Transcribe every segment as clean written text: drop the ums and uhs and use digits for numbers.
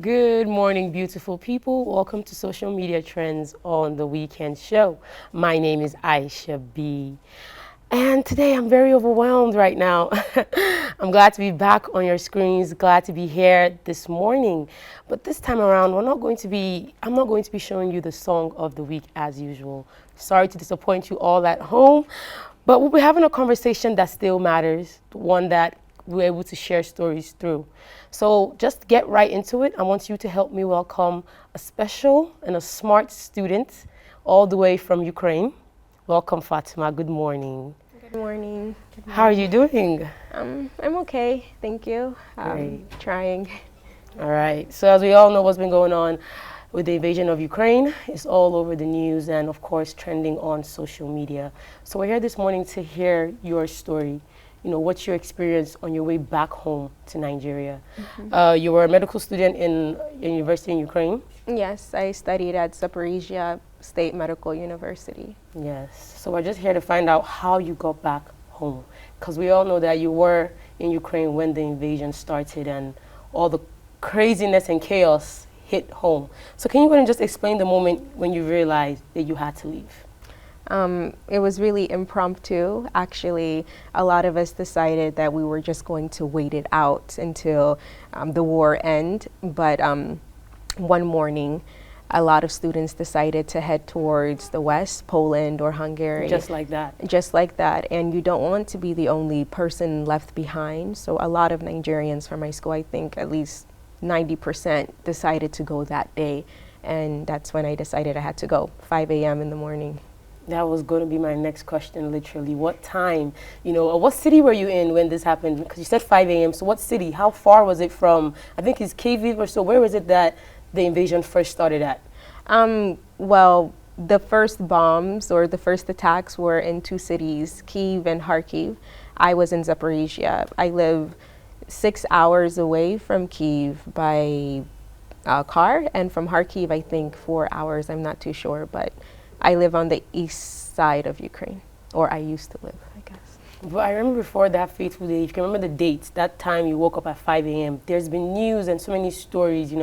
Good morning, beautiful people. Welcome to Social Media Trends on the Weekend Show. My name is Aisha B. And today I'm very overwhelmed right now. I'm glad to be back on your screens, glad to be here this morning. But this time around, I'm not going to be showing you the song of the week as usual. Sorry to disappoint you all at home, but we'll be having a conversation that still matters, one that we're able to share stories through. So just get right into it. I want you to help me welcome a special and a smart student all the way from Ukraine. Welcome, Fatima. Good morning. Good morning. How are you doing? I'm okay, thank you. Great. Trying. All right. So as we all know what's been going on with the invasion of Ukraine, it's all over the news and of course trending on social media. So we're here this morning to hear your story. You know, what's your experience on your way back home to Nigeria? You were a medical student in a university in Ukraine? Yes, I studied at Zaporizhia State Medical University. Yes. So we're just here to find out how you got back home. Because we all know that you were in Ukraine when the invasion started and all the craziness and chaos hit home. So can you go and just explain the moment when you realized that you had to leave? It was really impromptu. Actually, a lot of us decided that we were just going to wait it out until the war end. But one morning, a lot of students decided to head towards the west, Poland or Hungary. Just like that. Just like that. And you don't want to be the only person left behind. So a lot of Nigerians from my school, I think at least 90% decided to go that day. And that's when I decided I had to go, 5 a.m. in the morning. That was going to be my next question, literally. What time, what city were you in when this happened? Because you said 5 a.m. So what city? How far was it from, I think it's Kyiv or so. Where was it that the invasion first started at? Well, the first bombs or the first attacks were in two cities, Kyiv and Kharkiv. I was in Zaporizhia. I live 6 hours away from Kyiv by car, and from Kharkiv, I think 4 hours. I'm not too sure, but I live on the east side of Ukraine, or I used to live, I guess. But I remember before that fateful day, if you can remember the dates, that time you woke up at 5 a.m., there's been news and so many stories,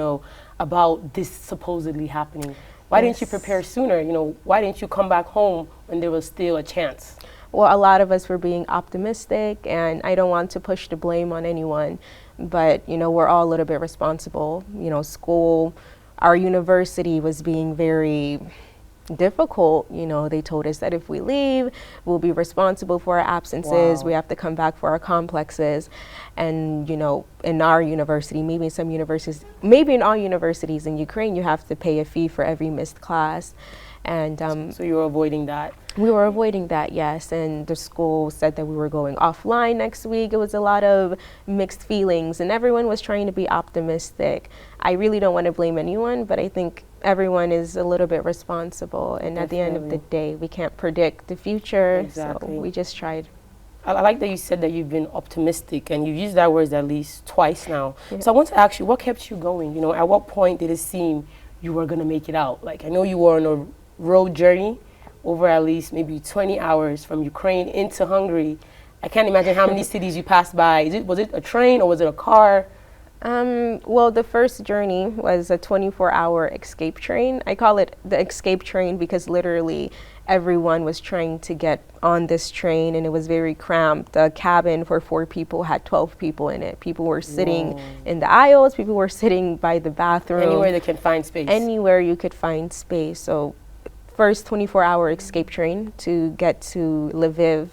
about this supposedly happening. Why didn't you prepare sooner? Why didn't you come back home when there was still a chance? Well, a lot of us were being optimistic, and I don't want to push the blame on anyone, but, we're all a little bit responsible. School, our university was being very difficult. They told us that if we leave, we'll be responsible for our absences. Wow. We have to come back for our complexes. And, in our university, maybe in all universities in Ukraine, you have to pay a fee for every missed class. And so you were avoiding that? We were avoiding that, yes. And the school said that we were going offline next week. It was a lot of mixed feelings, and everyone was trying to be optimistic. I really don't want to blame anyone, but I think everyone is a little bit responsible. And Definitely. At the end of the day, we can't predict the future. Exactly. So we just tried. I like that you said that you've been optimistic, and you've used that word at least twice now. Yeah. So I want to ask you, what kept you going? At what point did it seem you were going to make it out? Like, I know you were on a road journey over at least maybe 20 hours from Ukraine into Hungary. I can't imagine how many cities you passed by. Was it a train or was it a car? Well, the first journey was a 24-hour escape train. I call it the escape train because literally everyone was trying to get on this train, and it was very cramped. The cabin for 4 people had 12 people in it. People were sitting in the aisles. People were sitting by the bathroom. Anywhere they can find space. Anywhere you could find space. So first 24-hour escape train to get to Lviv,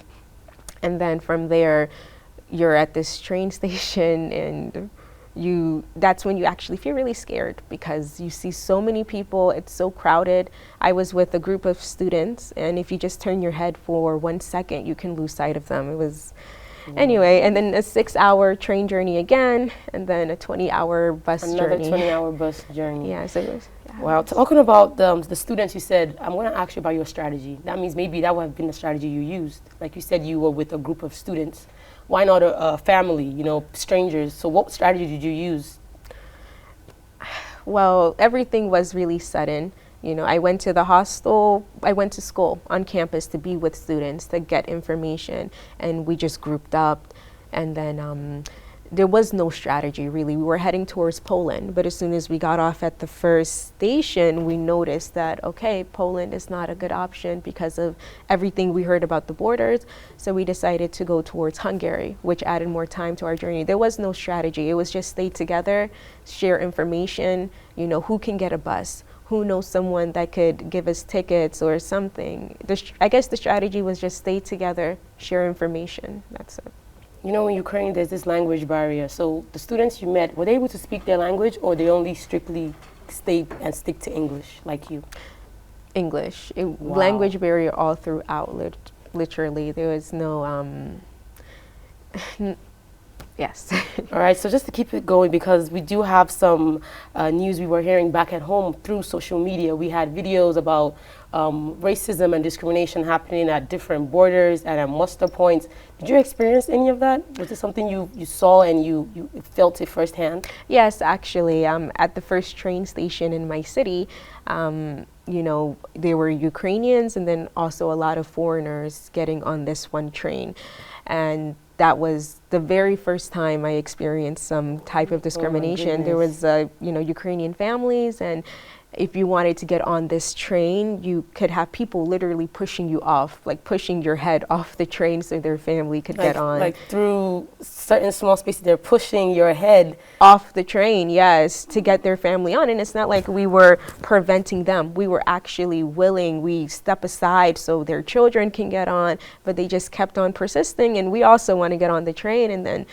and then from there you're at this train station, and that's when you actually feel really scared because you see so many people. It's so crowded. I was with a group of students, and if you just turn your head for 1 second, you can lose sight of them. It was anyway, and then a 6-hour train journey again, and then a 20-hour bus journey. Another 20-hour bus journey. Yeah, so it was. Wow. Talking about the students, you said, I'm going to ask you about your strategy. That means maybe that would have been the strategy you used. Like you said, you were with a group of students. Why not a family, strangers? So what strategy did you use? Well, everything was really sudden. I went to the hostel. I went to school on campus to be with students to get information, and we just grouped up. And then there was no strategy really. We were heading towards Poland, but as soon as we got off at the first station, we noticed that, okay, Poland is not a good option because of everything we heard about the borders. So we decided to go towards Hungary, which added more time to our journey. There was no strategy. It was just stay together, share information, you know, who can get a bus, who knows someone that could give us tickets or something. I guess the strategy was just stay together, share information. That's it. You know, in Ukraine, there's this language barrier. So the students you met, were they able to speak their language, or they only strictly stay and stick to English like you? English. Wow. Language barrier all throughout, literally. There was no, yes. All right, so just to keep it going, because we do have some news we were hearing back at home through social media. We had videos about racism and discrimination happening at different borders and at muster points. Did you experience any of that? Was it something you saw and you felt it firsthand? Yes, actually, at the first train station in my city, you know, there were Ukrainians and then also a lot of foreigners getting on this one train. And that was the very first time I experienced some type of discrimination. There was, you know, Ukrainian families, and if you wanted to get on this train, you could have people literally pushing you off, like pushing your head off the train so their family could get on. Like through certain small spaces, they're pushing your head off the train, yes, to get their family on. And it's not like we were preventing them. We were actually willing. We step aside so their children can get on, but they just kept on persisting. And we also want to get on the train, and then,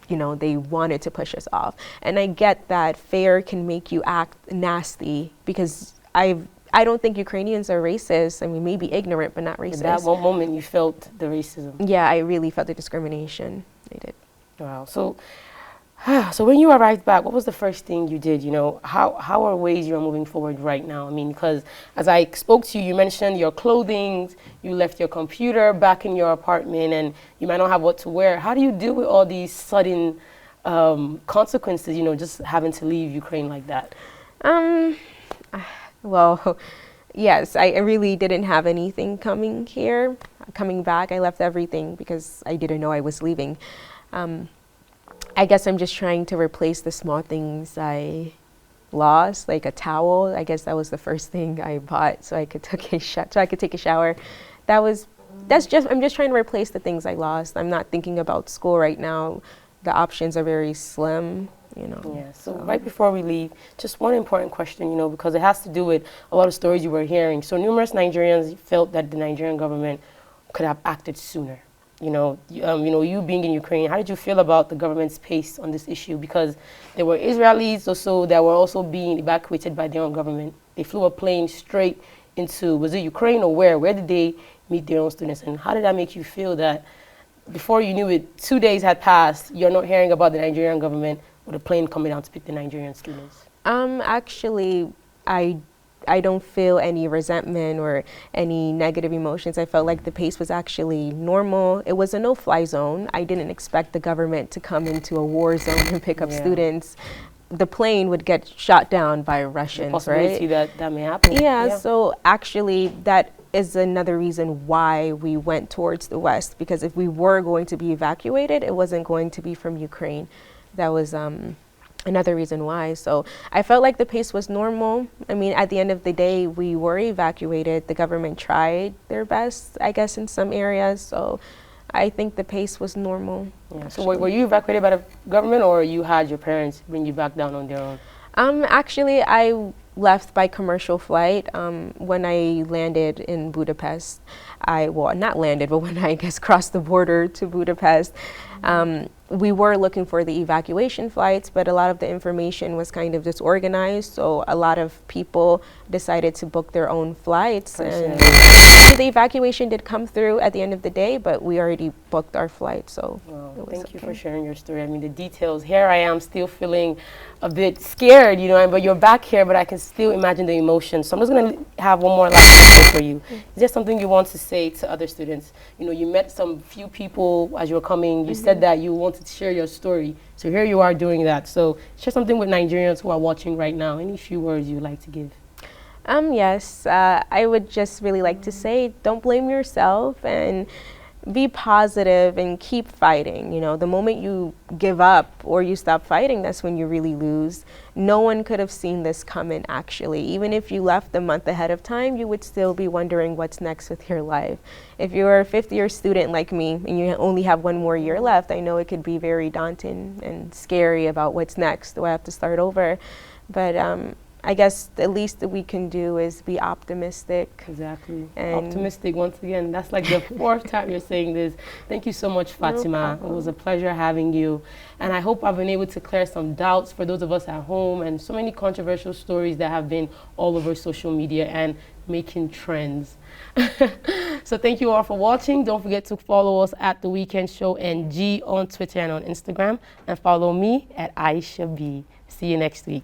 you know, they wanted to push us off. And I get that fear can make you act nasty, because I don't think Ukrainians are racist. I mean, maybe ignorant, but not racist. At that one moment, you felt the racism. Yeah, I really felt the discrimination. I did. Wow. So when you arrived back, what was the first thing you did? You know, how are ways you're moving forward right now? I mean, because as I spoke to you, you mentioned your clothing, you left your computer back in your apartment, and you might not have what to wear. How do you deal with all these sudden consequences, you know, just having to leave Ukraine like that? Well, yes, I really didn't have anything coming here. Coming back, I left everything because I didn't know I was leaving. I guess I'm just trying to replace the small things I lost, like a towel. I guess that was the first thing I bought so I could take a shower. I'm just trying to replace the things I lost. I'm not thinking about school right now. The options are very slim, you know. Yeah, so right before we leave, just one important question, you know, because it has to do with a lot of stories you were hearing. So numerous Nigerians felt that the Nigerian government could have acted sooner. You know, you being in Ukraine, how did you feel about the government's pace on this issue? Because there were Israelis also that were also being evacuated by their own government. They flew a plane straight into, was it Ukraine or where? Where did they meet their own students? And how did that make you feel that before you knew it, 2 days had passed, you're not hearing about the Nigerian government with a plane coming out to pick the Nigerian students? Actually, I don't feel any resentment or any negative emotions. I felt like the pace was actually normal. It was a no-fly zone. I didn't expect the government to come into a war zone and pick up students. The plane would get shot down by Russians, possibility right? that may happen. Yeah, so actually that is another reason why we went towards the West, because if we were going to be evacuated, it wasn't going to be from Ukraine. That was another reason why. So I felt like the pace was normal. I mean, at the end of the day, we were evacuated. The government tried their best, I guess, in some areas. So I think the pace was normal. Yeah. So were you evacuated by the government, or you had your parents bring you back down on their own? Actually, I left by commercial flight. When I landed in Budapest, not landed, but when I guess crossed the border to Budapest, we were looking for the evacuation flights, but a lot of the information was kind of disorganized, so a lot of people decided to book their own flights. And the evacuation did come through at the end of the day, but we already booked our flight, so well, thank you for sharing your story. I mean, the details. Here I am still feeling a bit scared, you know, but you're back here, but I can still imagine the emotions. So I'm just going to have one more last question for you. Is there something you want to say to other students? You know, you met some few people as you were coming. You said that you wanted to share your story. So here you are doing that. So share something with Nigerians who are watching right now. Any few words you'd like to give? Yes, I would just really like to say, don't blame yourself, and be positive and keep fighting. You know, the moment you give up or you stop fighting, that's when you really lose. No one could have seen this coming, actually. Even if you left a month ahead of time, you would still be wondering what's next with your life. If you're a fifth-year student like me and you only have one more year left, I know it could be very daunting and scary about what's next. Do I have to start over? But I guess the least that we can do is be optimistic. Exactly. And Optimistic once again. That's like the fourth time you're saying this. Thank you so much, Fatima. It was a pleasure having you. And I hope I've been able to clear some doubts for those of us at home, and so many controversial stories that have been all over social media and making trends. So thank you all for watching. Don't forget to follow us at The Weekend Show NG on Twitter and on Instagram. And follow me at Aisha B. See you next week.